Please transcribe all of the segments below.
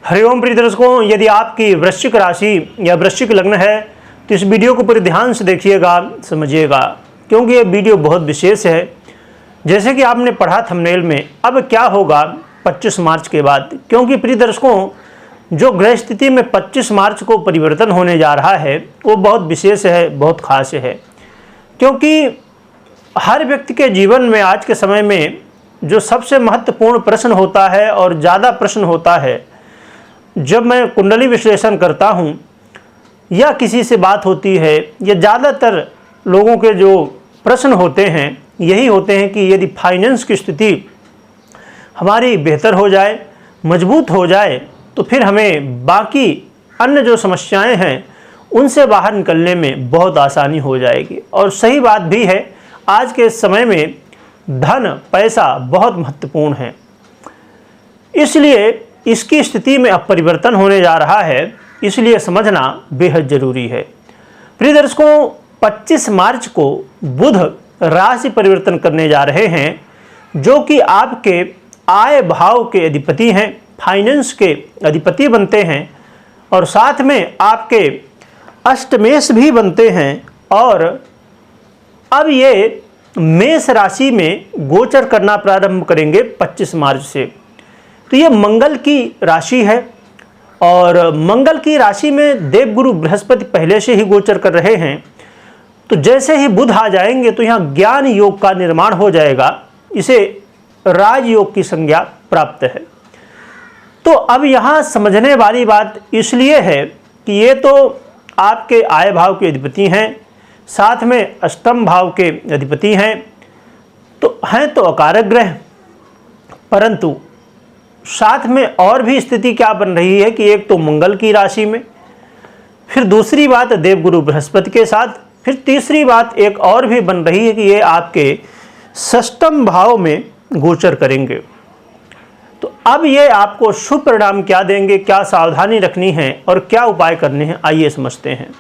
हरिओम प्रिय दर्शकों, यदि आपकी वृश्चिक राशि या वृश्चिक लग्न है तो इस वीडियो को पूरे ध्यान से देखिएगा, समझिएगा, क्योंकि ये वीडियो बहुत विशेष है। जैसे कि आपने पढ़ा थंबनेल में, अब क्या होगा 25 मार्च के बाद, क्योंकि प्रिय दर्शकों जो ग्रह स्थिति में 25 मार्च को परिवर्तन होने जा रहा है वो बहुत विशेष है, बहुत खास है। क्योंकि हर व्यक्ति के जीवन में आज के समय में जो सबसे महत्वपूर्ण प्रश्न होता है और ज़्यादा प्रश्न होता है, जब मैं कुंडली विश्लेषण करता हूँ या किसी से बात होती है, या ज़्यादातर लोगों के जो प्रश्न होते हैं यही होते हैं कि यदि फाइनेंस की स्थिति हमारी बेहतर हो जाए, मजबूत हो जाए, तो फिर हमें बाकी अन्य जो समस्याएं हैं उनसे बाहर निकलने में बहुत आसानी हो जाएगी। और सही बात भी है, आज के समय में धन पैसा बहुत महत्वपूर्ण है, इसलिए इसकी स्थिति में अब परिवर्तन होने जा रहा है, इसलिए समझना बेहद जरूरी है। प्रिय दर्शकों, 25 मार्च को बुध राशि परिवर्तन करने जा रहे हैं, जो कि आपके आय भाव के अधिपति हैं, फाइनेंस के अधिपति बनते हैं, और साथ में आपके अष्टमेश भी बनते हैं। और अब ये मेष राशि में गोचर करना प्रारंभ करेंगे 25 मार्च से। तो ये मंगल की राशि है, और मंगल की राशि में देवगुरु बृहस्पति पहले से ही गोचर कर रहे हैं। तो जैसे ही बुध आ जाएंगे तो यहाँ ज्ञान योग का निर्माण हो जाएगा, इसे राजयोग की संज्ञा प्राप्त है। तो अब यहाँ समझने वाली बात इसलिए है कि ये तो आपके आय भाव के अधिपति हैं, साथ में अष्टम भाव के अधिपति हैं, तो अकारक ग्रह, परंतु साथ में और भी स्थिति क्या बन रही है कि एक तो मंगल की राशि में, फिर दूसरी बात देवगुरु बृहस्पति के साथ, फिर तीसरी बात एक और भी बन रही है कि ये आपके षष्ठम भाव में गोचर करेंगे। तो अब ये आपको शुभ परिणाम क्या देंगे, क्या सावधानी रखनी है और क्या उपाय करने हैं, आइए समझते हैं।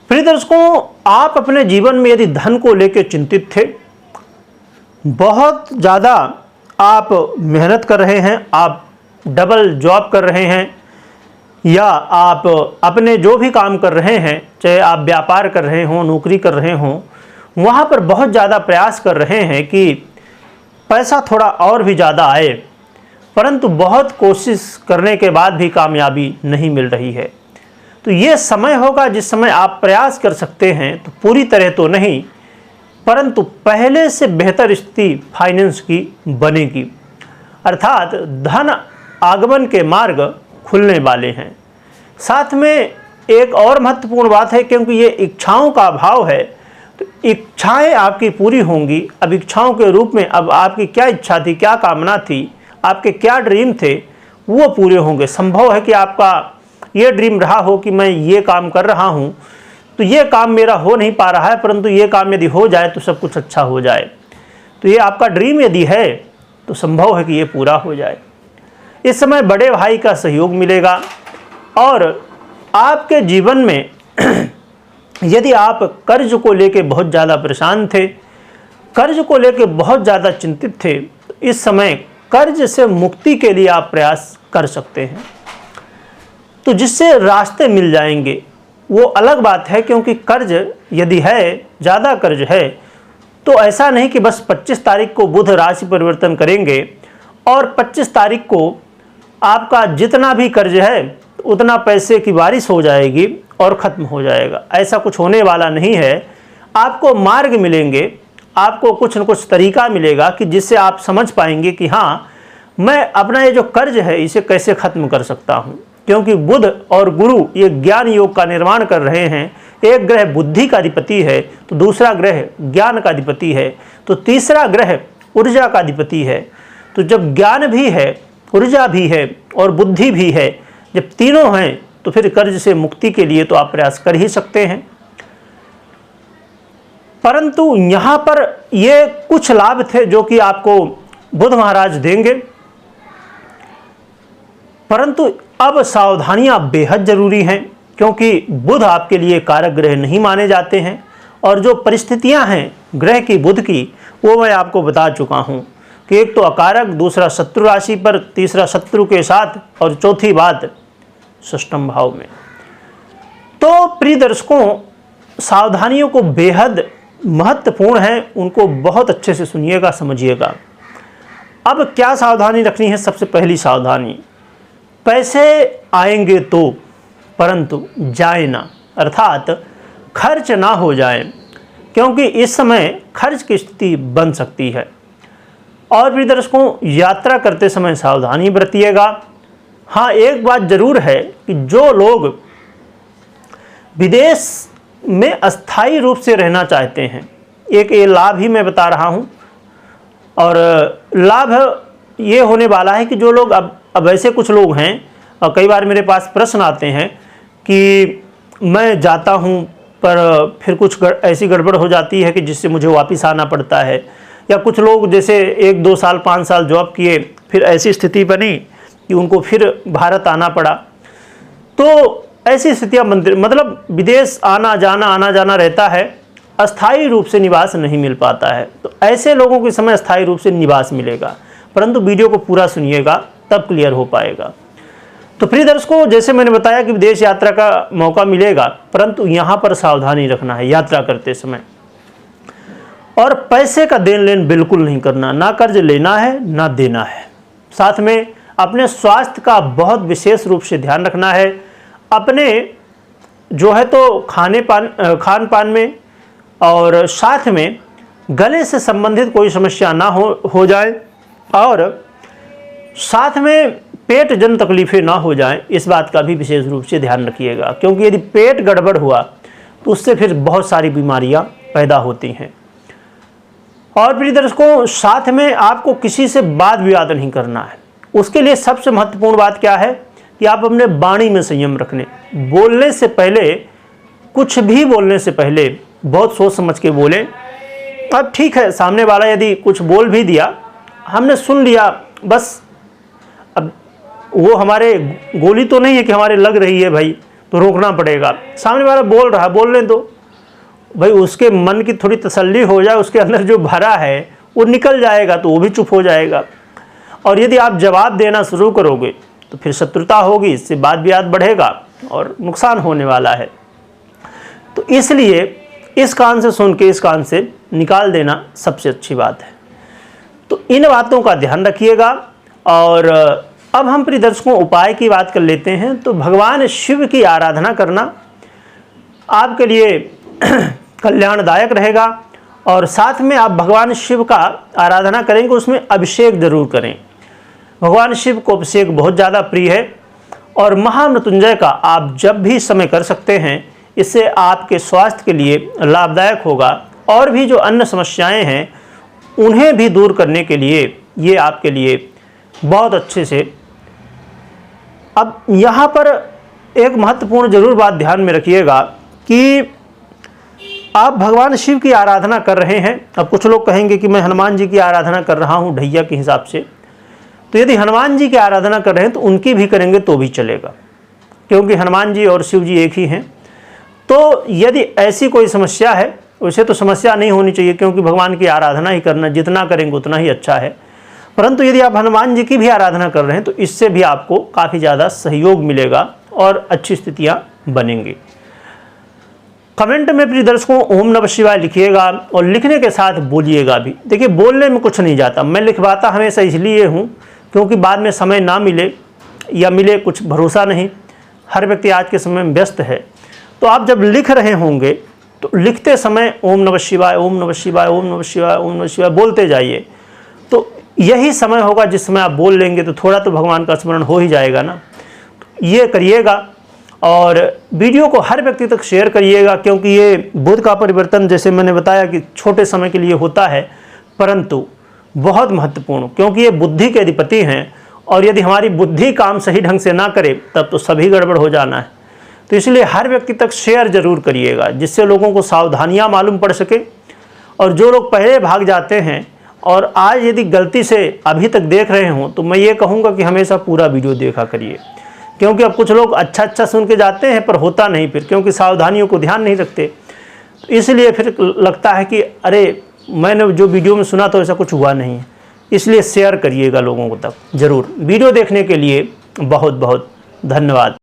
प्रिय दर्शकों, आप अपने जीवन में यदि धन को लेकर चिंतित थे, बहुत ज़्यादा आप मेहनत कर रहे हैं, आप डबल जॉब कर रहे हैं, या आप अपने जो भी काम कर रहे हैं, चाहे आप व्यापार कर रहे हों, नौकरी कर रहे हों, वहाँ पर बहुत ज़्यादा प्रयास कर रहे हैं कि पैसा थोड़ा और भी ज़्यादा आए, परंतु बहुत कोशिश करने के बाद भी कामयाबी नहीं मिल रही है। तो ये समय होगा जिस समय आप प्रयास कर सकते हैं, तो पूरी तरह तो नहीं, परंतु पहले से बेहतर स्थिति फाइनेंस की बनेगी, अर्थात धन आगमन के मार्ग खुलने वाले हैं। साथ में एक और महत्वपूर्ण बात है, क्योंकि ये इच्छाओं का भाव है, तो इच्छाएं आपकी पूरी होंगी। अब इच्छाओं के रूप में अब आपकी क्या इच्छा थी, क्या कामना थी, आपके क्या ड्रीम थे, वो पूरे होंगे। संभव है कि आपका ये ड्रीम रहा हो कि मैं ये काम कर रहा हूँ, तो ये काम मेरा हो नहीं पा रहा है, परंतु ये काम यदि हो जाए तो सब कुछ अच्छा हो जाए। तो ये आपका ड्रीम यदि है तो संभव है कि ये पूरा हो जाए। इस समय बड़े भाई का सहयोग मिलेगा, और आपके जीवन में यदि आप कर्ज को लेके बहुत ज़्यादा परेशान थे, कर्ज को लेके बहुत ज़्यादा चिंतित थे, तो इस समय कर्ज से मुक्ति के लिए आप प्रयास कर सकते हैं, तो जिससे रास्ते मिल जाएंगे। वो अलग बात है, क्योंकि कर्ज यदि है, ज़्यादा कर्ज है, तो ऐसा नहीं कि बस 25 तारीख को बुध राशि परिवर्तन करेंगे और 25 तारीख को आपका जितना भी कर्ज है उतना पैसे की बारिश हो जाएगी और ख़त्म हो जाएगा। ऐसा कुछ होने वाला नहीं है। आपको मार्ग मिलेंगे, आपको कुछ न कुछ तरीका मिलेगा कि जिससे आप समझ पाएंगे कि हाँ, मैं अपना ये जो कर्ज है इसे कैसे ख़त्म कर सकता हूँ। क्योंकि बुध और गुरु ये ज्ञान योग का निर्माण कर रहे हैं। एक ग्रह बुद्धि का अधिपति है, तो दूसरा ग्रह ज्ञान का अधिपति है, तो तीसरा ग्रह ऊर्जा का अधिपति है। तो जब ज्ञान भी है, ऊर्जा भी है और बुद्धि भी है, जब तीनों हैं, तो फिर कर्ज से मुक्ति के लिए तो आप प्रयास कर ही सकते हैं। परंतु यहाँ पर ये कुछ लाभ थे जो कि आपको बुध महाराज देंगे, परंतु अब सावधानियां बेहद जरूरी हैं, क्योंकि बुध आपके लिए कारक ग्रह नहीं माने जाते हैं, और जो परिस्थितियां हैं ग्रह की बुध की वो मैं आपको बता चुका हूं। कि एक तो अकारक, दूसरा शत्रु राशि पर, तीसरा शत्रु के साथ, और चौथी बात षष्ठम भाव में। तो प्रिय दर्शकों, सावधानियों को बेहद महत्वपूर्ण है, उनको बहुत अच्छे से सुनिएगा, समझिएगा। अब क्या सावधानी रखनी है? सबसे पहली सावधानी, पैसे आएंगे तो, परंतु जाए ना, अर्थात खर्च ना हो जाए, क्योंकि इस समय खर्च की स्थिति बन सकती है। और प्रिय दर्शकों, यात्रा करते समय सावधानी बरतिएगा। हाँ, एक बात जरूर है कि जो लोग विदेश में अस्थायी रूप से रहना चाहते हैं, एक ये लाभ ही मैं बता रहा हूँ, और लाभ ये होने वाला है कि जो लोग अब ऐसे कुछ लोग हैं, और कई बार मेरे पास प्रश्न आते हैं कि मैं जाता हूँ पर फिर कुछ ऐसी गड़बड़ हो जाती है कि जिससे मुझे वापस आना पड़ता है, या कुछ लोग जैसे 1-2 साल 5 साल जॉब किए, फिर ऐसी स्थिति बनी कि उनको फिर भारत आना पड़ा। तो ऐसी स्थितियाँ मतलब विदेश आना जाना रहता है, अस्थायी रूप से निवास नहीं मिल पाता है। तो ऐसे लोगों के समय अस्थायी रूप से निवास मिलेगा, परंतु वीडियो को पूरा सुनिएगा, तब क्लियर हो पाएगा। तो प्रिय दर्शकों, जैसे मैंने बताया कि विदेश यात्रा का मौका मिलेगा, परंतु यहाँ पर सावधानी रखना है यात्रा करते समय। और पैसे का देन लेन बिल्कुल नहीं करना, ना कर्ज लेना है ना देना है। साथ में अपने स्वास्थ्य का बहुत विशेष रूप से ध्यान रखना है। अपने जो है तो खान पान में, और साथ में गले से संबंधित कोई समस्या ना हो जाए, और साथ में पेट जन तकलीफें ना हो जाएं, इस बात का भी विशेष रूप से ध्यान रखिएगा, क्योंकि यदि पेट गड़बड़ हुआ तो उससे फिर बहुत सारी बीमारियां पैदा होती हैं। और प्रिय दर्शकों, साथ में आपको किसी से वाद विवाद नहीं करना है। उसके लिए सबसे महत्वपूर्ण बात क्या है कि आप अपने वाणी में संयम रखने, बोलने से पहले, कुछ भी बोलने से पहले बहुत सोच समझ के बोलें। अब ठीक है, सामने वाला यदि कुछ बोल भी दिया, हमने सुन लिया, बस अब वो हमारे गोली तो नहीं है कि हमारे लग रही है भाई, तो रोकना पड़ेगा। सामने वाला बोल रहा है, बोलने दो भाई, उसके मन की थोड़ी तसल्ली हो जाए, उसके अंदर जो भरा है वो निकल जाएगा, तो वो भी चुप हो जाएगा। और यदि आप जवाब देना शुरू करोगे तो फिर शत्रुता होगी, इससे वाद विवाद बढ़ेगा और नुकसान होने वाला है। तो इसलिए इस कान से सुन के इस कान से निकाल देना सबसे अच्छी बात है। तो इन बातों का ध्यान रखिएगा। और अब हम प्रिय दर्शकों उपाय की बात कर लेते हैं। तो भगवान शिव की आराधना करना आपके लिए कल्याणदायक रहेगा, और साथ में आप भगवान शिव का आराधना करेंगे, उसमें अभिषेक जरूर करें। भगवान शिव को अभिषेक बहुत ज़्यादा प्रिय है, और महामृत्युंजय का आप जब भी समय कर सकते हैं, इससे आपके स्वास्थ्य के लिए लाभदायक होगा। और भी जो अन्य समस्याएं हैं उन्हें भी दूर करने के लिए ये आपके लिए बहुत अच्छे से। अब यहाँ पर एक महत्वपूर्ण जरूर बात ध्यान में रखिएगा कि आप भगवान शिव की आराधना कर रहे हैं। अब कुछ लोग कहेंगे कि मैं हनुमान जी की आराधना कर रहा हूँ ढैया के हिसाब से। तो यदि हनुमान जी की आराधना कर रहे हैं तो उनकी भी करेंगे तो भी चलेगा, क्योंकि हनुमान जी और शिव जी एक ही हैं। तो यदि ऐसी कोई समस्या है, वैसे तो समस्या नहीं होनी चाहिए, क्योंकि भगवान की आराधना ही करना, जितना करेंगे उतना ही अच्छा है। परंतु यदि आप हनुमान जी की भी आराधना कर रहे हैं तो इससे भी आपको काफ़ी ज़्यादा सहयोग मिलेगा और अच्छी स्थितियाँ बनेंगी। कमेंट में प्रिय दर्शकों ओम नमः शिवाय लिखिएगा, और लिखने के साथ बोलिएगा भी। देखिए, बोलने में कुछ नहीं जाता, मैं लिखवाता हमेशा इसलिए हूँ क्योंकि बाद में समय ना मिले या मिले कुछ भरोसा नहीं, हर व्यक्ति आज के समय में व्यस्त है। तो आप जब लिख रहे होंगे तो लिखते समय ओम नमः शिवाय, ओम नमः शिवाय, ओम नमः शिवाय, ओम नमः शिवाय बोलते जाइए। तो यही समय होगा जिस समय आप बोल लेंगे तो थोड़ा तो भगवान का स्मरण हो ही जाएगा ना। तो ये करिएगा, और वीडियो को हर व्यक्ति तक शेयर करिएगा, क्योंकि ये बुध का परिवर्तन जैसे मैंने बताया कि छोटे समय के लिए होता है, परंतु बहुत महत्वपूर्ण, क्योंकि ये बुद्धि के अधिपति हैं, और यदि हमारी बुद्धि काम सही ढंग से ना करे तब तो सभी गड़बड़ हो जाना है। तो इसलिए हर व्यक्ति तक शेयर जरूर करिएगा, जिससे लोगों को सावधानियां मालूम पड़ सके। और जो लोग पहले भाग जाते हैं और आज यदि गलती से अभी तक देख रहे हों, तो मैं ये कहूँगा कि हमेशा पूरा वीडियो देखा करिए, क्योंकि अब कुछ लोग अच्छा सुन के जाते हैं पर होता नहीं फिर, क्योंकि सावधानियों को ध्यान नहीं रखते। तो इसलिए फिर लगता है कि अरे मैंने जो वीडियो में सुना तो ऐसा कुछ हुआ नहीं है। इसलिए शेयर करिएगा लोगों को तक ज़रूर। वीडियो देखने के लिए बहुत बहुत धन्यवाद।